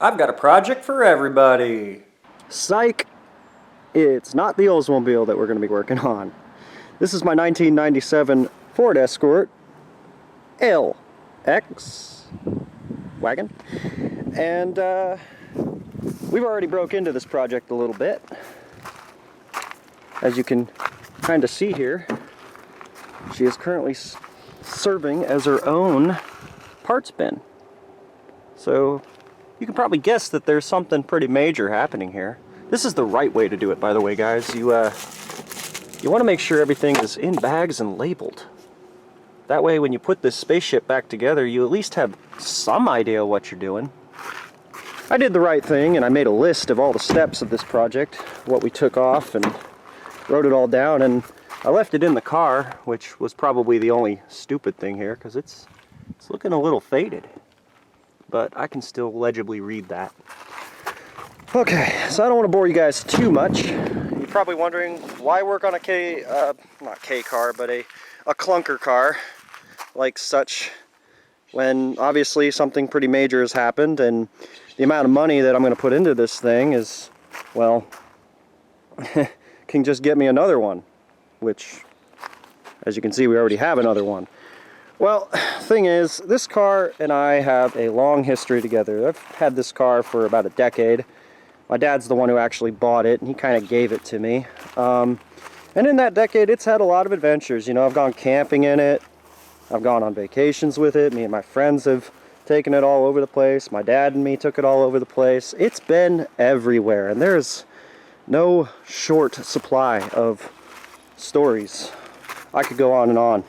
I've got a project for everybody. Psych! It's not the Oldsmobile that we're going to be working on. This is my 1997 Ford Escort LX wagon. And we've already broke into this project a little bit. As you can kind of see here, she is currently serving as her own parts bin. So you can probably guess that there's something pretty major happening here. This is the right way to do it, by the way, guys. You want to make sure everything is in bags and labeled. That way, when you put this spaceship back together, you at least have some idea what you're doing. I did the right thing, and I made a list of all the steps of this project, what we took off, and wrote it all down, and I left it in the car, which was probably the only stupid thing here, because it's looking a little faded. But I can still legibly read that. Okay, so I don't want to bore you guys too much. You're probably wondering why work on a not K car, but a clunker car like such, when obviously something pretty major has happened, and the amount of money that I'm going to put into this thing is, well, can just get me another one, which, as you can see, we already have another one. Well, thing is, this car and I have a long history together. I've had this car for about a decade. My dad's the one who actually bought it, and he kind of gave it to me. And in that decade, it's had a lot of adventures. You know, I've gone camping in it. I've gone on vacations with it. Me and my friends have taken it all over the place. My dad and me took it all over the place. It's been everywhere, and there's no short supply of stories. I could go on and on.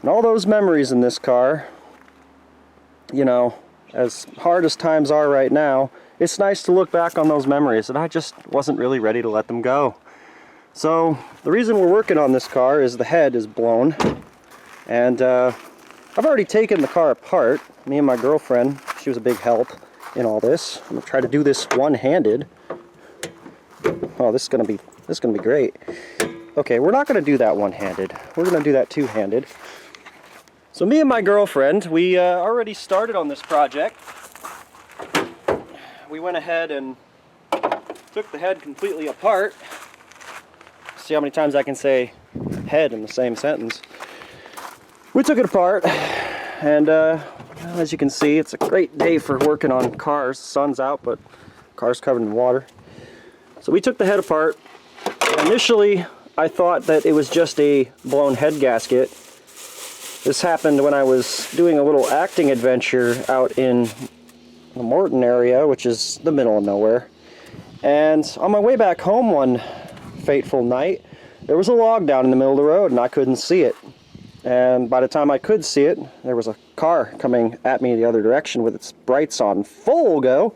And all those memories in this car, you know, as hard as times are right now, it's nice to look back on those memories, and I just wasn't really ready to let them go. So the reason we're working on this car is the head is blown, and I've already taken the car apart. Me and my girlfriend, she was a big help in all this. I'm gonna try to do this one-handed. Oh, this is gonna be great. Okay, we're not gonna do that one-handed. We're gonna do that two-handed. So me and my girlfriend, we already started on this project. We went ahead and took the head completely apart. See how many times I can say head in the same sentence. We took it apart, and as you can see, it's a great day for working on cars. The sun's out, but the car's covered in water. So we took the head apart. Initially, I thought that it was just a blown head gasket. This happened when I was doing a little acting adventure out in the Morton area, which is the middle of nowhere. And on my way back home one fateful night, there was a log down in the middle of the road, and I couldn't see it. And by the time I could see it, there was a car coming at me the other direction with its brights on full go.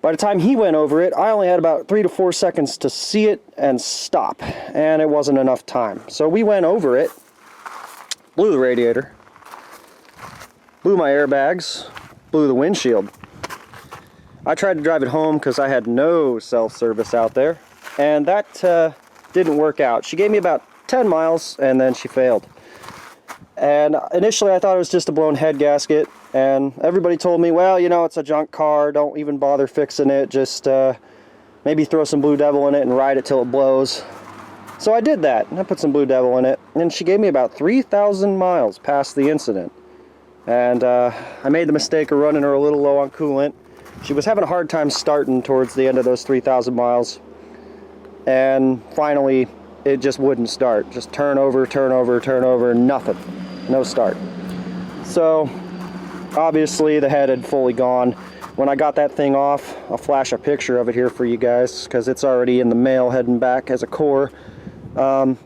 By the time he went over it, I only had about 3 to 4 seconds to see it and stop, and it wasn't enough time. So we went over it, blew the radiator, blew my airbags, blew the windshield. I tried to drive it home because I had no self-service out there, and that didn't work out. She gave me about 10 miles, and then she failed. And initially I thought it was just a blown head gasket, and everybody told me, well, you know, it's a junk car, don't even bother fixing it, just maybe throw some Blue Devil in it and ride it till it blows. So I did that, and I put some Blue Devil in it, and she gave me about 3,000 miles past the incident. And I made the mistake of running her a little low on coolant. She was having a hard time starting towards the end of those 3,000 miles, and finally it just wouldn't start. Just turn over, nothing. No start. So obviously the head had fully gone. When I got that thing off, I'll flash a picture of it here for you guys because it's already in the mail heading back as a core.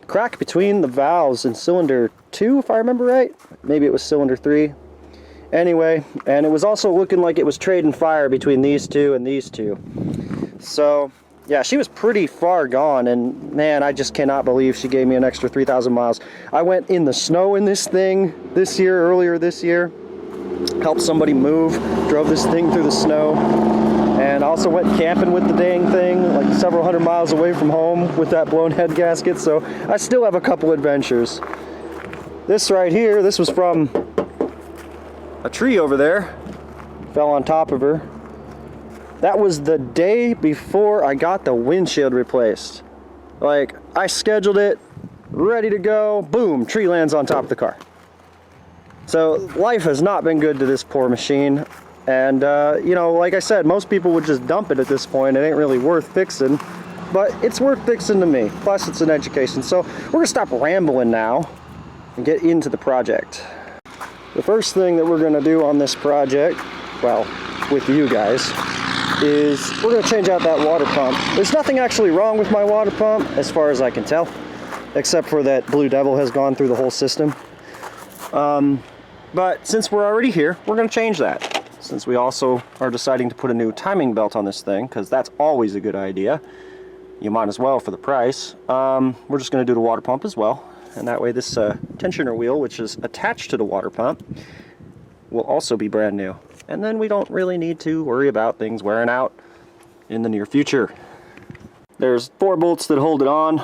Crack between the valves in cylinder 2, if I remember right. Maybe it was cylinder 3. Anyway, and it was also looking like it was trading fire between these two and these two. So yeah, she was pretty far gone, and man, I just cannot believe she gave me an extra 3,000 miles. I went in the snow in this thing earlier this year, helped somebody move, drove this thing through the snow, and also went camping with the dang thing, like several hundred miles away from home with that blown head gasket, so I still have a couple adventures. This right here, this was from a tree over there, fell on top of her, That was the day before I got the windshield replaced. Like, I scheduled it, ready to go, boom, tree lands on top of the car. So life has not been good to this poor machine. And, you know, like I said, most people would just dump it at this point. It ain't really worth fixing, but it's worth fixing to me. Plus, it's an education. So we're gonna stop rambling now and get into the project. The first thing that we're gonna do on this project, well, with you guys, is we're gonna change out that water pump. There's nothing actually wrong with my water pump, as far as I can tell, except for that Blue Devil has gone through the whole system. But since we're already here, we're gonna change that. Since we also are deciding to put a new timing belt on this thing, because that's always a good idea. You might as well for the price. We're just going to do the water pump as well. And that way this tensioner wheel, which is attached to the water pump, will also be brand new. And then we don't really need to worry about things wearing out in the near future. There's 4 bolts that hold it on.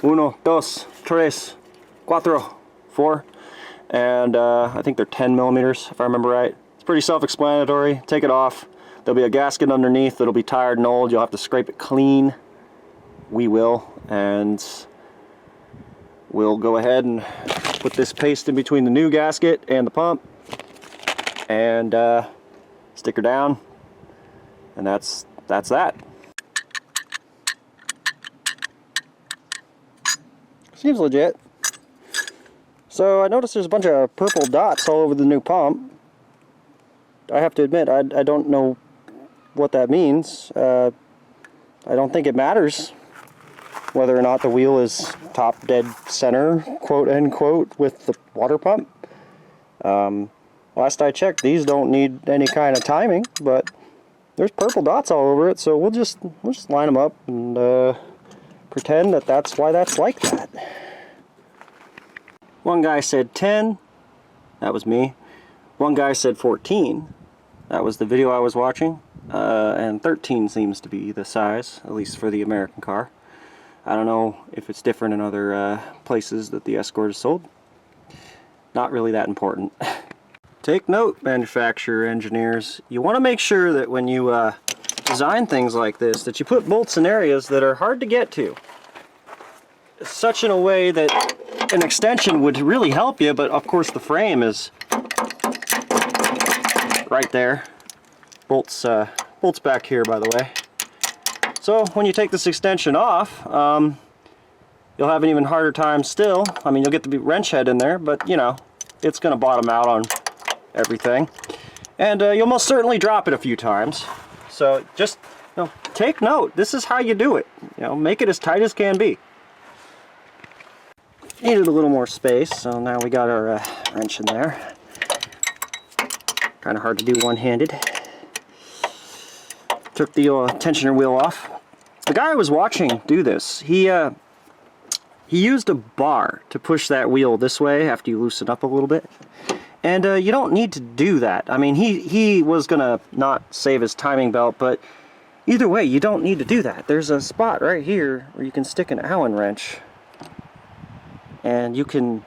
1, 2, 3, 4, 4. And I think they're 10 millimeters, if I remember right. Pretty self-explanatory. Take it off. There'll be a gasket underneath that'll be tired and old. You'll have to scrape it clean. We will, and we'll go ahead and put this paste in between the new gasket and the pump, and stick her down, and that's that. Seems legit. So I noticed there's a bunch of purple dots all over the new pump. I have to admit, I don't know what that means. I don't think it matters whether or not the wheel is top dead center, quote unquote, with the water pump. Last I checked, these don't need any kind of timing, but there's purple dots all over it, so we'll just line them up and pretend that that's why that's like that. One guy said 10, that was me. One guy said 14. That was the video I was watching, and 13 seems to be the size, at least for the American car. I don't know if it's different in other places that the Escort is sold. Not really that important. Take note, manufacturer engineers. You want to make sure that when you design things like this, that you put bolts in areas that are hard to get to. Such in a way that an extension would really help you, but of course the frame is right there. Bolts back here, by the way. So when you take this extension off, you'll have an even harder time still. I mean, you'll get the wrench head in there, but you know, it's going to bottom out on everything. And you'll most certainly drop it a few times. So just, you know, take note. This is how you do it. You know, make it as tight as can be. Needed a little more space, so now we got our wrench in there. Kind of hard to do one-handed. Took the tensioner wheel off. The guy I was watching do this, he used a bar to push that wheel this way after you loosen up a little bit. And you don't need to do that. I mean, he was gonna not save his timing belt, but either way, you don't need to do that. There's a spot right here where you can stick an Allen wrench and you can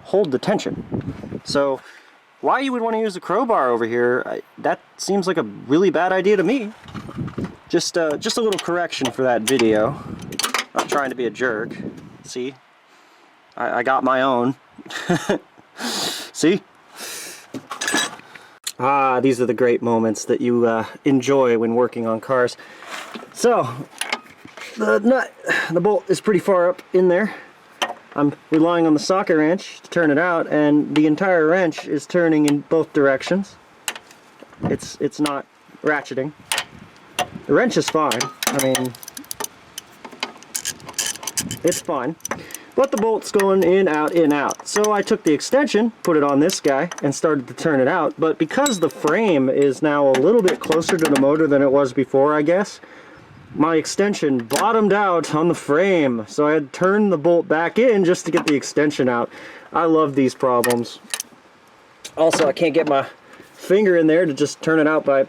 hold the tension. So why you would want to use a crowbar over here, that seems like a really bad idea to me. Just a little correction for that video. Not trying to be a jerk. See? I got my own. See? Ah, these are the great moments that you enjoy when working on cars. So, the bolt is pretty far up in there. I'm relying on the socket wrench to turn it out, and the entire wrench is turning in both directions. It's not ratcheting. The wrench is fine. I mean, it's fine. But the bolt's going in, out. So I took the extension, put it on this guy, and started to turn it out. But because the frame is now a little bit closer to the motor than it was before, I guess, my extension bottomed out on the frame, so I had to turn the bolt back in just to get the extension out. I love these problems. Also, I can't get my finger in there to just turn it out by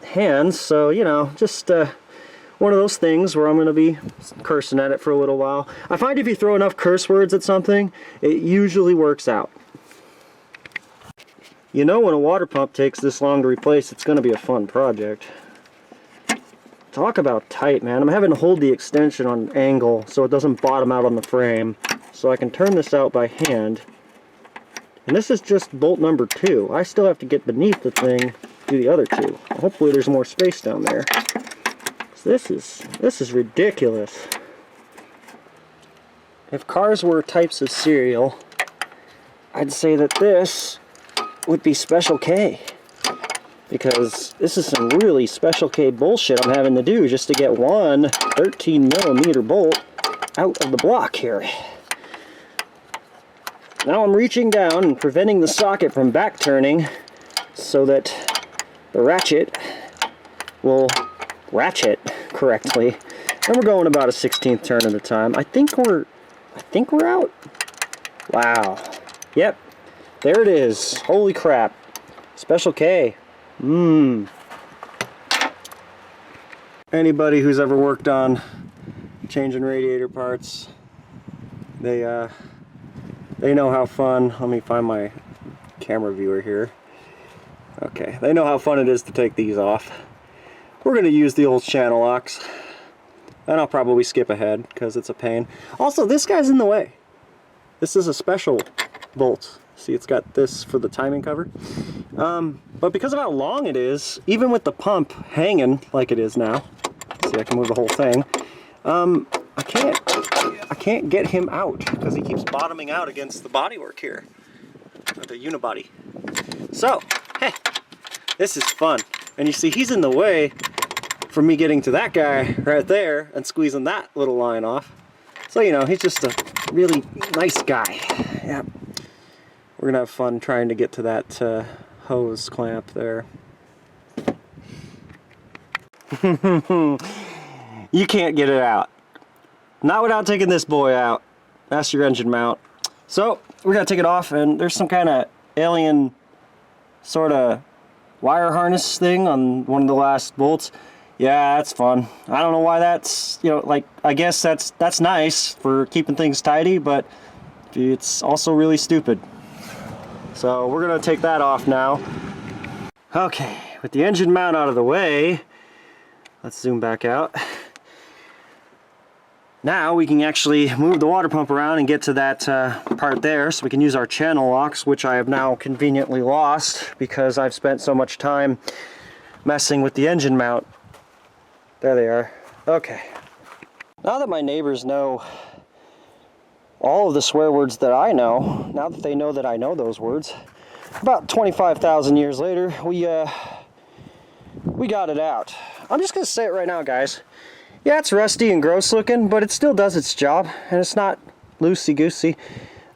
hand, so, you know, just one of those things where I'm going to be cursing at it for a little while. I find if you throw enough curse words at something, it usually works out. You know, when a water pump takes this long to replace, it's going to be a fun project. Talk about tight, man. I'm having to hold the extension on an angle so it doesn't bottom out on the frame. So I can turn this out by hand. And this is just bolt number 2. I still have to get beneath the thing, do the other 2. Hopefully there's more space down there. So this is ridiculous. If cars were types of cereal, I'd say that this would be Special K. Because this is some really Special K bullshit I'm having to do just to get one 13mm bolt out of the block here. Now I'm reaching down and preventing the socket from back turning so that the ratchet will ratchet correctly. And we're going about a 16th turn at a time. I think we're out. Wow. Yep. There it is. Holy crap. Special K. Anybody who's ever worked on changing radiator parts, they know how fun. Let me find my camera viewer here. Okay, they know how fun it is to take these off. We're going to use the old channel locks, and I'll probably skip ahead because it's a pain. Also, this guy's in the way. This is a special bolt. See, it's got this for the timing cover. But because of how long it is, even with the pump hanging like it is now, see, I can move the whole thing. I can't get him out because he keeps bottoming out against the bodywork here, the unibody. So, hey, this is fun. And you see, he's in the way from me getting to that guy right there and squeezing that little line off. So, you know, he's just a really nice guy. Yeah. We're gonna have fun trying to get to that hose clamp there. You can't get it out. Not without taking this boy out. That's your engine mount. So we're gonna take it off, and there's some kind of alien sort of wire harness thing on one of the last bolts. Yeah, that's fun. I don't know why that's, you know, like, I guess that's nice for keeping things tidy, but it's also really stupid. So we're gonna take that off now. Okay, with the engine mount out of the way, let's zoom back out. Now we can actually move the water pump around and get to that part there, so we can use our channel locks, which I have now conveniently lost because I've spent so much time messing with the engine mount. There they are. Okay. Now that my neighbors know all of the swear words that I know, now that they know that I know those words, about 25,000 years later, we got it out. I'm just gonna say it right now, guys. Yeah, it's rusty and gross looking, but it still does its job, and it's not loosey-goosey.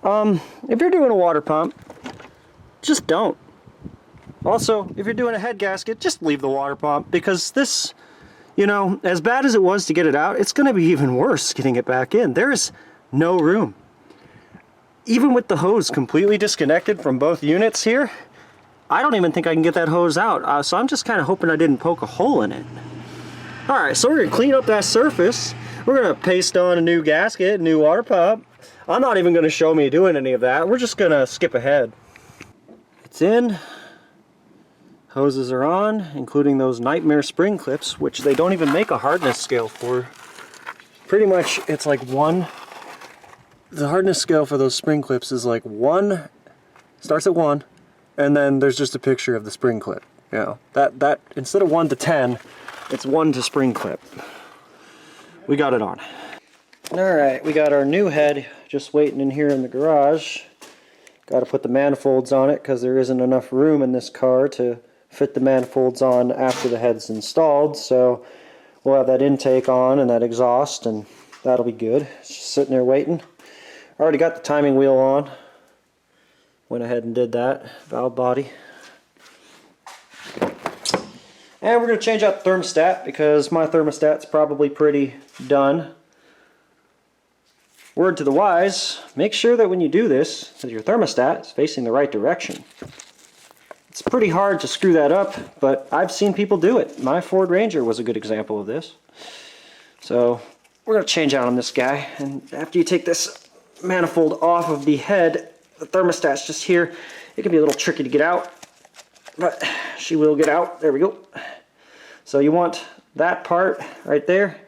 If you're doing a water pump, just don't. Also, if you're doing a head gasket, just leave the water pump, because this, you know, as bad as it was to get it out, it's gonna be even worse getting it back in. There's no room. Even with the hose completely disconnected from both units here, I don't even think I can get that hose out. So I'm just kind of hoping I didn't poke a hole in it. Alright, so we're going to clean up that surface. We're going to paste on a new gasket, new water pump. I'm not even going to show me doing any of that. We're just going to skip ahead. It's in. Hoses are on, including those nightmare spring clips, which they don't even make a hardness scale for. Pretty much it's like one. The hardness scale for those spring clips is like 1, starts at 1, and then there's just a picture of the spring clip. You know, that instead of 1 to 10, it's 1 to spring clip. We got it on. Alright, we got our new head just waiting in here in the garage. Got to put the manifolds on it because there isn't enough room in this car to fit the manifolds on after the head's installed. So we'll have that intake on and that exhaust, and that'll be good. It's just sitting there waiting. Already got the timing wheel on. Went ahead and did that. Valve body. And we're going to change out the thermostat because my thermostat's probably pretty done. Word to the wise, make sure that when you do this, that your thermostat is facing the right direction. It's pretty hard to screw that up, but I've seen people do it. My Ford Ranger was a good example of this. So we're going to change out on this guy, and after you take this manifold off of the head, the thermostat's just here. It can be a little tricky to get out, but she will get out. There we go. So you want that part right there,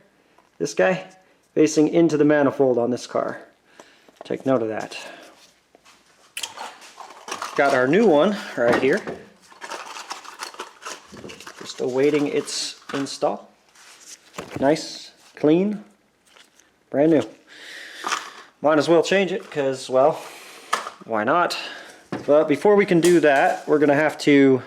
this guy, facing into the manifold on this car. Take note of that. Got our new one right here. Just awaiting its install. Nice, clean, brand new. Might as well change it because, well, why not? But before we can do that, we're going to have to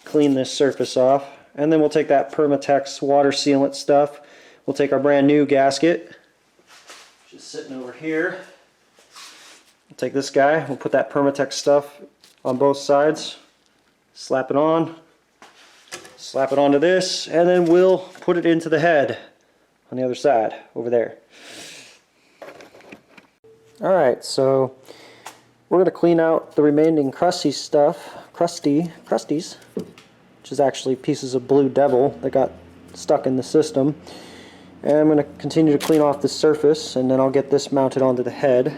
clean this surface off. And then we'll take that Permatex water sealant stuff. We'll take our brand new gasket, just sitting over here. We'll take this guy, we'll put that Permatex stuff on both sides, slap it on, slap it onto this, and then we'll put it into the head on the other side, over there. Alright, so we're going to clean out the remaining crusty stuff, crusties, which is actually pieces of Blue Devil that got stuck in the system. And I'm going to continue to clean off the surface, and then I'll get this mounted onto the head.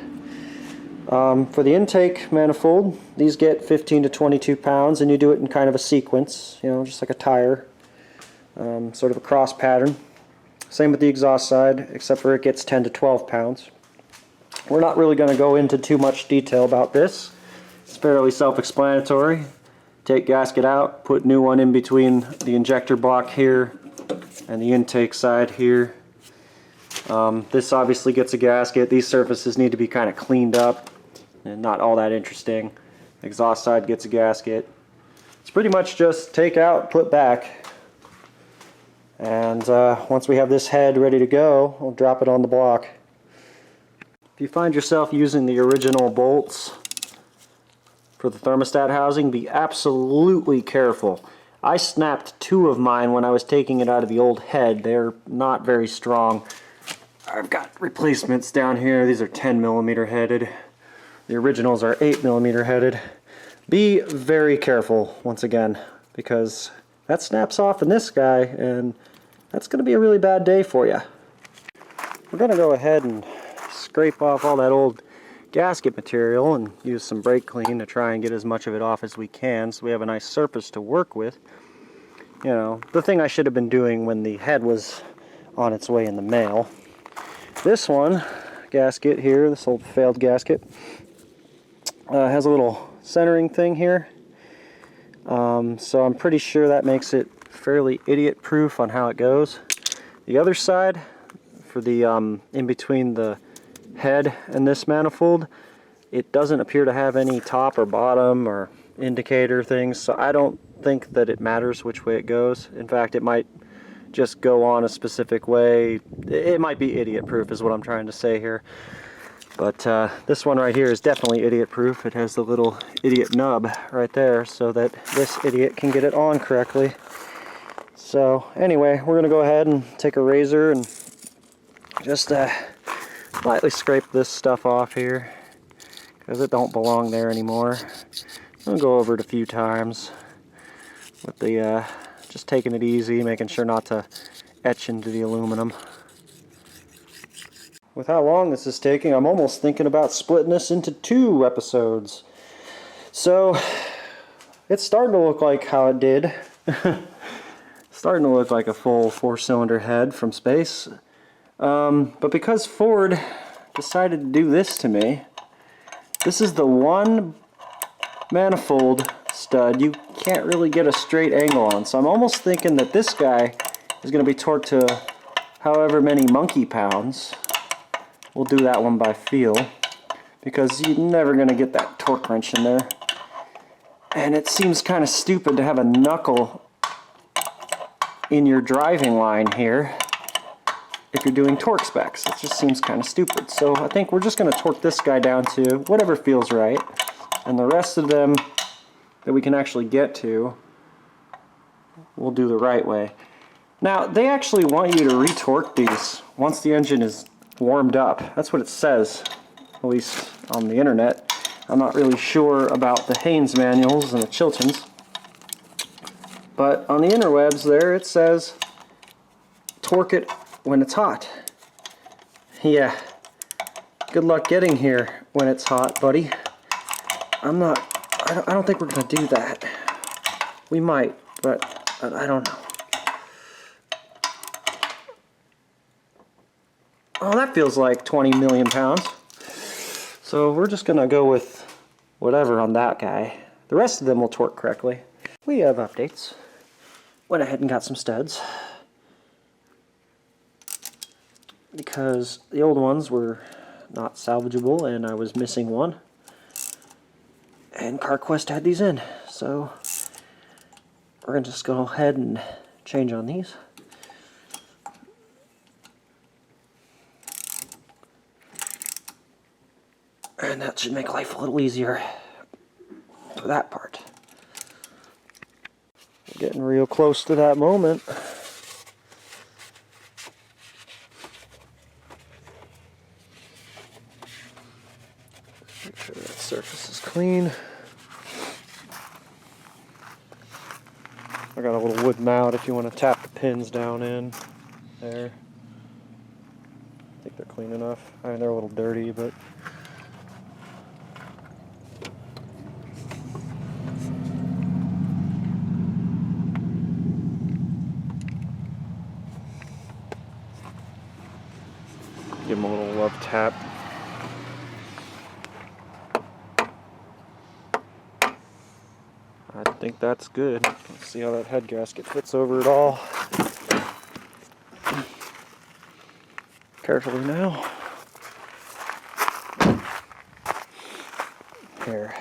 For the intake manifold, these get 15 to 22 pounds, and you do it in kind of a sequence, you know, just like a tire, sort of a cross pattern. Same with the exhaust side, except for it gets 10 to 12 pounds. We're not really going to go into too much detail about this. It's fairly self-explanatory. Take gasket out, put new one in between the injector block here and the intake side here. This obviously gets a gasket. These surfaces need to be kind of cleaned up and not all that interesting. The exhaust side gets a gasket. It's pretty much just take out, put back. And once we have this head ready to go, we'll drop it on the block. If you find yourself using the original bolts for the thermostat housing, be absolutely careful. I snapped 2 of mine when I was taking it out of the old head. They're not very strong. I've got replacements down here. These are 10mm headed. The originals are 8mm headed. Be very careful once again, because that snaps off in this guy and that's going to be a really bad day for you. We're going to go ahead and scrape off all that old gasket material and use some brake clean to try and get as much of it off as we can so we have a nice surface to work with. You know, the thing I should have been doing when the head was on its way in the mail. This one, gasket here, this old failed gasket, has a little centering thing here. So I'm pretty sure that makes it fairly idiot proof on how it goes. The other side, for the in between the head and this manifold, it doesn't appear to have any top or bottom or indicator things, so I don't think that it matters which way it goes. In fact, it might just go on a specific way. It might be idiot proof is what I'm trying to say here. But this one right here is definitely idiot proof. It has the little idiot nub right there so that this idiot can get it on correctly. So anyway, we're going to go ahead and take a razor and just lightly scrape this stuff off here because it don't belong there anymore. I'll go over it a few times with the just taking it easy, making sure not to etch into the aluminum. With how long this is taking, I'm almost thinking about splitting this into 2 episodes. So it's starting to look like how it did. Starting to look like a full 4-cylinder head from space. But because Ford decided to do this to me, this is the one manifold stud you can't really get a straight angle on. So I'm almost thinking that this guy is going to be torqued to however many monkey pounds. We'll do that one by feel, because you're never going to get that torque wrench in there. And it seems kind of stupid to have a knuckle in your driving line here if you're doing torque specs. It just seems kind of stupid. So I think we're just going to torque this guy down to whatever feels right, and the rest of them that we can actually get to, we'll do the right way. Now, they actually want you to retorque these once the engine is warmed up. That's what it says, at least on the internet. I'm not really sure about the Haynes manuals and the Chiltons, but on the interwebs there it says torque it when it's hot. Yeah, good luck getting here when it's hot, buddy. I don't think we're gonna do that. We might, but I don't know. Oh, that feels like 20 million pounds. So we're just gonna go with whatever on that guy. The rest of them will torque correctly. We have updates. Went ahead and got some studs, because the old ones were not salvageable and I was missing one. And CarQuest had these in, so we're gonna just go ahead and change on these. And that should make life a little easier for that part. We're getting real close to that moment. Make sure that surface is clean. I got a little wood mallet if you want to tap the pins down in there. I think they're clean enough. I mean, they're a little dirty, but give them a little love tap. I think that's good. Let's see how that head gasket fits over it all. Carefully now. Here.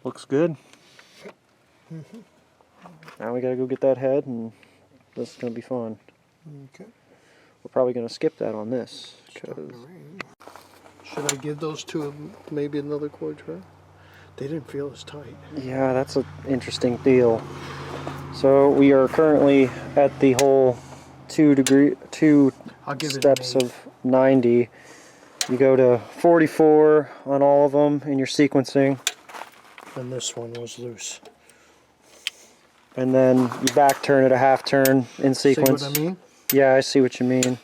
Looks good. Mm-hmm. Now we gotta go get that head, and this is gonna be fun. Okay. We're probably gonna skip that on this. Should I give those two maybe another cord try? They didn't feel as tight. Yeah, that's an interesting deal. So we are currently at the whole two I'll give steps it an 8. of 90. You go to 44 on all of them in your sequencing, And this one was loose. and then you back turn it a half turn in sequence. See what I mean? Yeah, I see what you mean.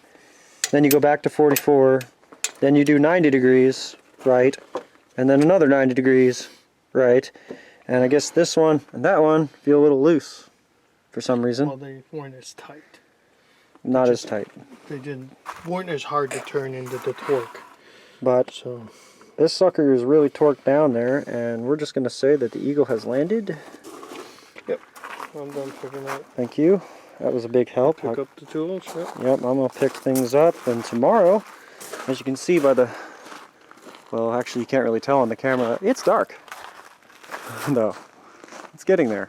Then you go back to 44, then you do 90 degrees right, and then another 90 degrees right, and I guess this one and that one feel a little loose for some reason. Well, they weren't as tight. Not as tight. They weren't as hard to turn into the torque. But So this sucker is really torqued down there, and we're just going to say that the Eagle has landed. yep, I'm done picking up. Thank you. That was a big help. Pick up the tools. Yep. Yep, I'm going to pick things up, and tomorrow, as you can see by the, well, actually you can't really tell on the camera, it's dark. No, it's getting there.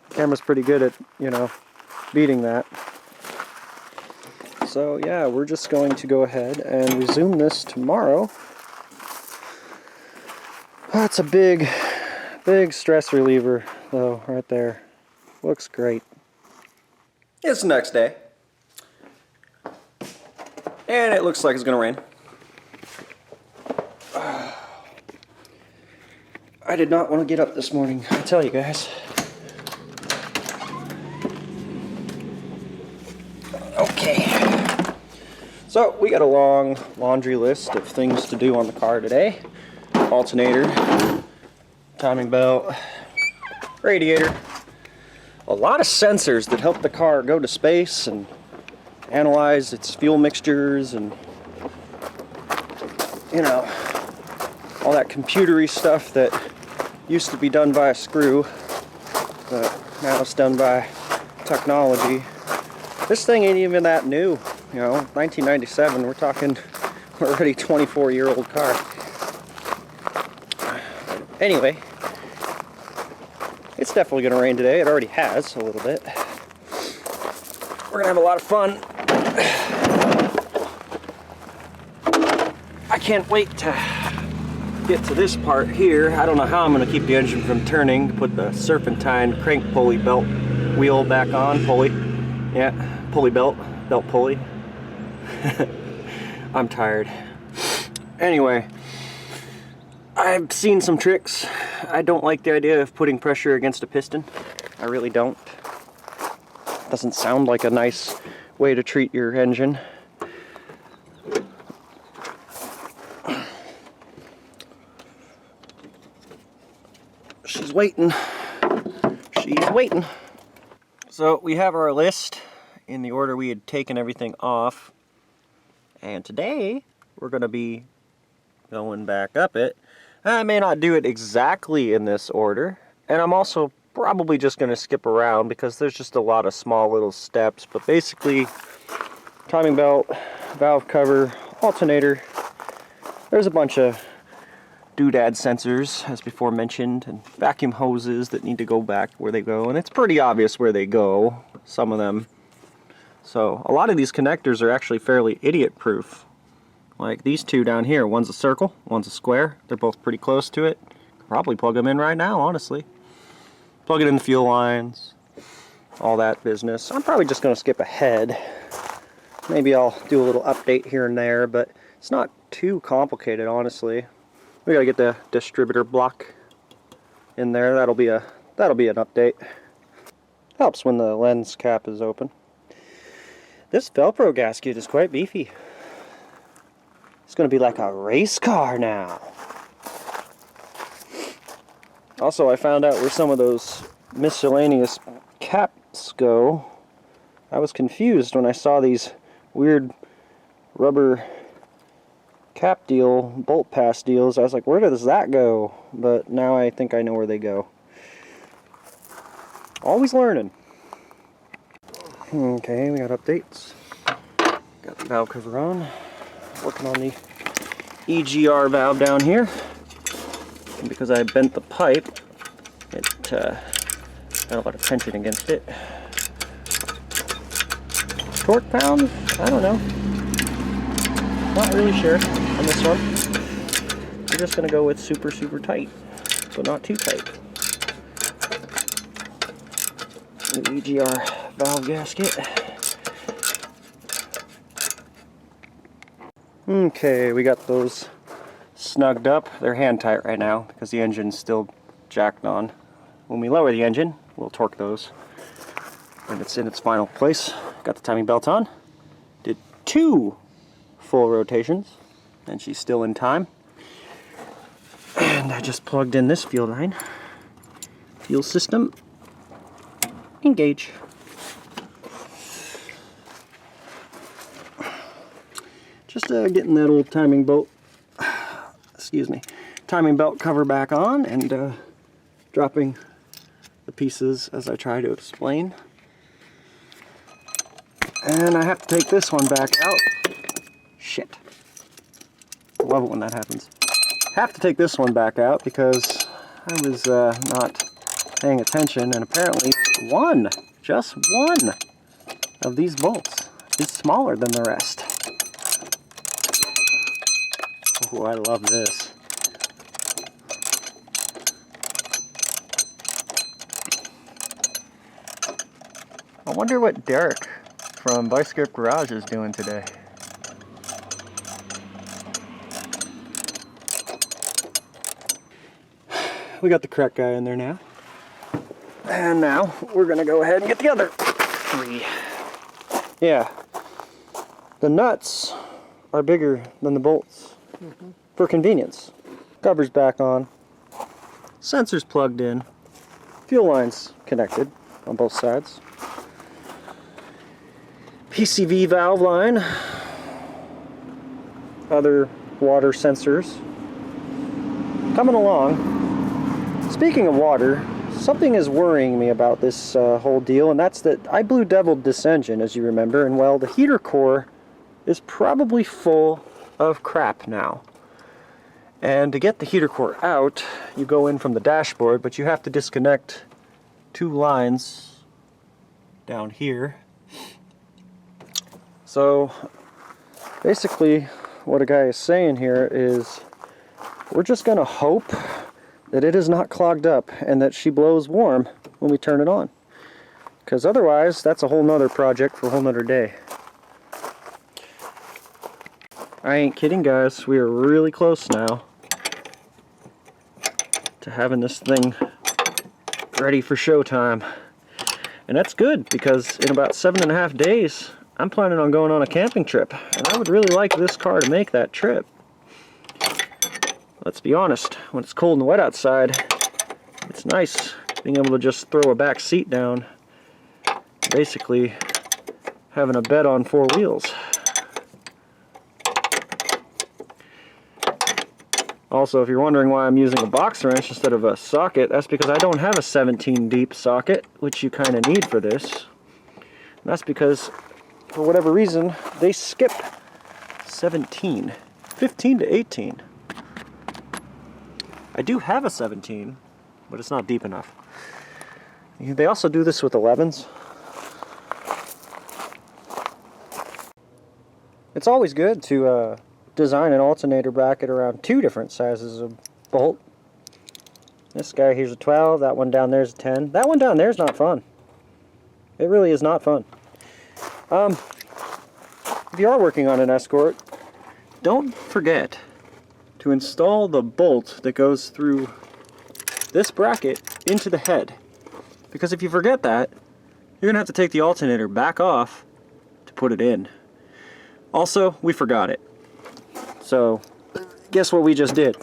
The camera's pretty good at, you know, beating that. So yeah, we're just going to go ahead and resume this tomorrow. That's a big stress reliever, though, right there. Looks great. It's the next day. And it looks like it's gonna rain. I did not want to get up this morning, I tell you guys. Okay. So, we got a long laundry list of things to do on the car today. Alternator, timing belt, radiator. A lot of sensors that help the car go to space and analyze its fuel mixtures and, you know, all that computery stuff that used to be done by a screw, but now it's done by technology. This thing ain't even that new, you know, 1997, we're talking already 24-year-old car. Anyway, it's definitely gonna rain today. It already has a little bit. We're gonna have a lot of fun. I can't wait to get to this part here. I don't know how I'm gonna keep the engine from turning. Put the serpentine crank pulley belt wheel back on. Pulley. Yeah, pulley belt. Belt pulley. I'm tired. Anyway, I've seen some tricks. I don't like the idea of putting pressure against a piston. I really don't. Doesn't sound like a nice way to treat your engine. waiting. She's waiting. So we have our list in the order we had taken everything off. And today we're going to be going back up it. I may not do it exactly in this order. And I'm also probably just going to skip around because there's just a lot of small little steps. But basically, timing belt, valve cover, alternator. There's a bunch of doodad sensors, as before mentioned, and vacuum hoses that need to go back where they go. And it's pretty obvious where they go, some of them. So a lot of these connectors are actually fairly idiot-proof. Like these two down here, one's a circle, one's a square. They're both pretty close to it. Could probably plug them in right now, honestly. Plug it in the fuel lines, all that business. I'm probably just going to skip ahead. Maybe I'll do a little update here and there, but it's not too complicated, honestly. We gotta get the distributor block in there. That'll be an update. Helps when the lens cap is open. This Velcro gasket is quite beefy. It's gonna be like a race car now. Also, I found out where some of those miscellaneous caps go. I was confused when I saw these weird rubber cap deal, bolt pass deals. I was like, where does that go? But now I think I know where they go. Always learning. Okay, we got updates. Got the valve cover on. Working on the EGR valve down here. And because I bent the pipe, it got a lot of tension against it. Torque pounds? I don't know. Not really sure on this one. We're just going to go with super, super tight. So not too tight. The EGR valve gasket. Okay, we got those snugged up. They're hand tight right now because the engine's still jacked on. When we lower the engine, we'll torque those when it's in its final place. Got the timing belt on. Did 2 full rotations, and she's still in time. And I just plugged in this fuel line. Fuel system, engage. Just getting that old timing belt, timing belt cover back on, and dropping the pieces as I try to explain. And I have to take this one back out. Shit. I love it when that happens. Have to take this one back out because I was not paying attention, and apparently just one of these bolts is smaller than the rest. Oh, I love this. I wonder what Derek from Bicycle Garage is doing today. We got the correct guy in there now. And now we're gonna go ahead and get the other 3. Yeah. The nuts are bigger than the bolts for convenience. Cover's back on. Sensors plugged in. Fuel lines connected on both sides. PCV valve line. Other water sensors. Coming along. Speaking of water, something is worrying me about this whole deal, and that's that I blue deviled this engine, as you remember, and well, the heater core is probably full of crap now. And to get the heater core out, you go in from the dashboard, but you have to disconnect 2 lines down here. So basically what a guy is saying here is we're just going to hope that it is not clogged up and that she blows warm when we turn it on. Because otherwise, that's a whole nother project for a whole nother day. I ain't kidding, guys. We are really close now to having this thing ready for showtime. And that's good, because in about 7.5 days, I'm planning on going on a camping trip. And I would really like this car to make that trip. Let's be honest, when it's cold and wet outside, It's nice being able to just throw a back seat down, basically having a bed on 4 wheels. Also, if you're wondering why I'm using a box wrench instead of a socket, that's because I don't have a 17 deep socket, which you kind of need for this. And that's because, for whatever reason, they skip 17. 15 to 18. I do have a 17, but it's not deep enough. They also do this with 11s. It's always good to design an alternator bracket around 2 different sizes of bolt. This guy here's a 12, that one down there's a 10. That one down there is not fun. It really is not fun. If you are working on an Escort, don't forget to install the bolt that goes through this bracket into the head. Because if you forget that, you're going to have to take the alternator back off to put it in. Also, we forgot it. So, guess what we just did?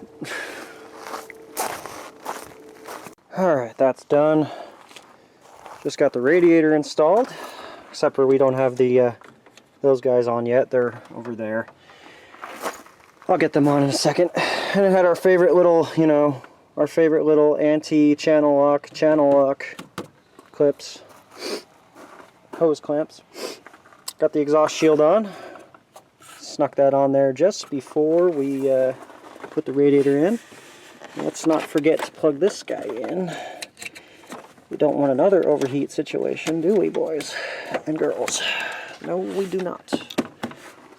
Alright, that's done. Just got the radiator installed, except for we don't have the those guys on yet. They're over there. I'll get them on in a second. And it had our favorite little, you know, our favorite little anti-channel lock clips, hose clamps. Got the exhaust shield on. Snuck that on there just before we put the radiator in. Let's not forget to plug this guy in. We don't want another overheat situation, do we, boys and girls? No, we do not.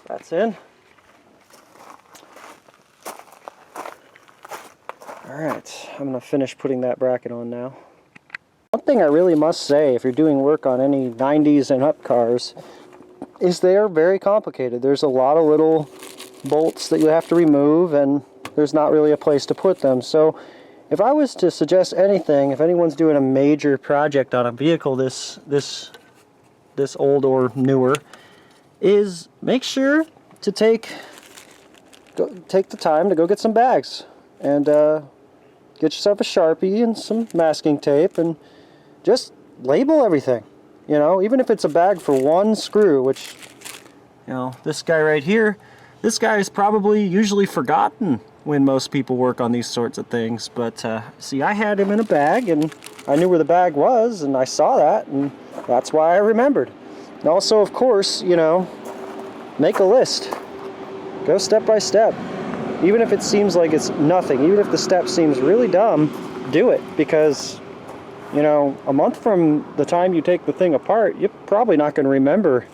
That's in. Alright, I'm going to finish putting that bracket on now. One thing I really must say, if you're doing work on any 90s and up cars, is they are very complicated. There's a lot of little bolts that you have to remove, and there's not really a place to put them. So if I was to suggest anything, if anyone's doing a major project on a vehicle this old or newer, is make sure to take the time to go get some bags and get yourself a Sharpie and some masking tape and just label everything. You know, even if it's a bag for one screw, which, you know, this guy right here, this guy is probably usually forgotten when most people work on these sorts of things. But see, I had him in a bag, and I knew where the bag was, and I saw that, and that's why I remembered. And also, of course, you know, make a list. Go step by step. Even if it seems like it's nothing, even if the step seems really dumb, do it, because, you know, a month from the time you take the thing apart, you're probably not going to remember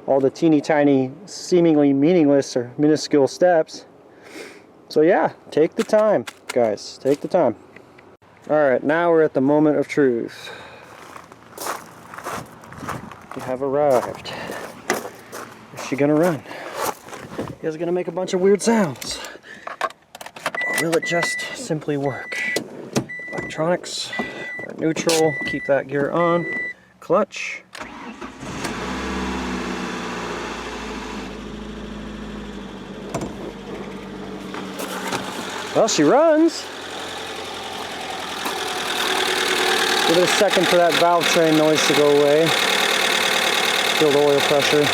all the teeny tiny, seemingly meaningless or minuscule steps. So yeah, take the time, guys. Take the time. Alright, now we're at the moment of truth. We have arrived. Is she gonna run? Is it gonna make a bunch of weird sounds? Or will it just simply work? Electronics, we're neutral, keep that gear on. Clutch. Well, she runs. Give it a second for that valve train noise to go away. Feel the oil pressure.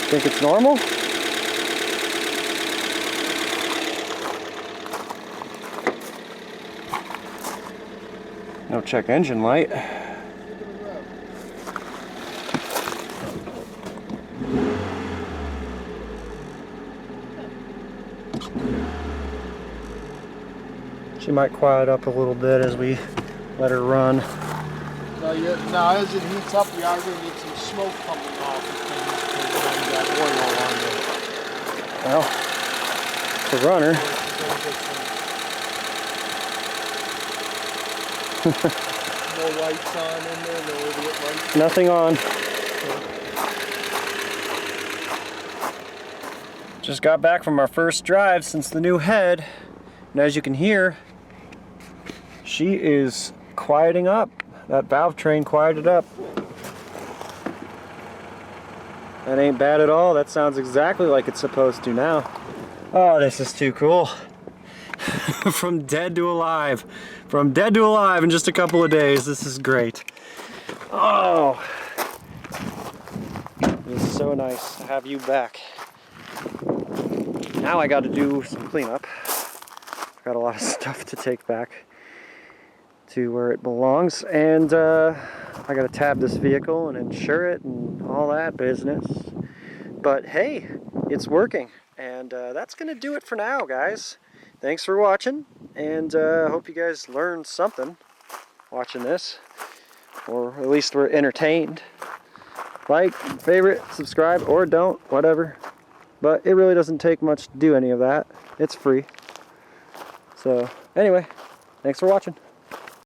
Think it's normal? No check engine light. She might quiet up a little bit as we let her run. Now as it heats up, we are going to get some smoke coming off of that oil on there. Well, the runner. No lights on in there, no idiot lights. Nothing on. Just got back from our first drive since the new head, and as you can hear, she is quieting up. That valve train quieted up. That ain't bad at all. That sounds exactly like it's supposed to now. Oh, this is too cool. From dead to alive. From dead to alive in just a couple of days. This is great. Oh. It's so nice to have you back. Now I got to do some cleanup. Got a lot of stuff to take back to where it belongs, and I got to tab this vehicle and insure it and all that business. But hey, it's working, and that's gonna do it for now, guys. Thanks for watching, and I hope you guys learned something watching this, or at least were entertained. Like, favorite, subscribe, or don't, whatever. But it really doesn't take much to do any of that. It's free. So anyway, thanks for watching.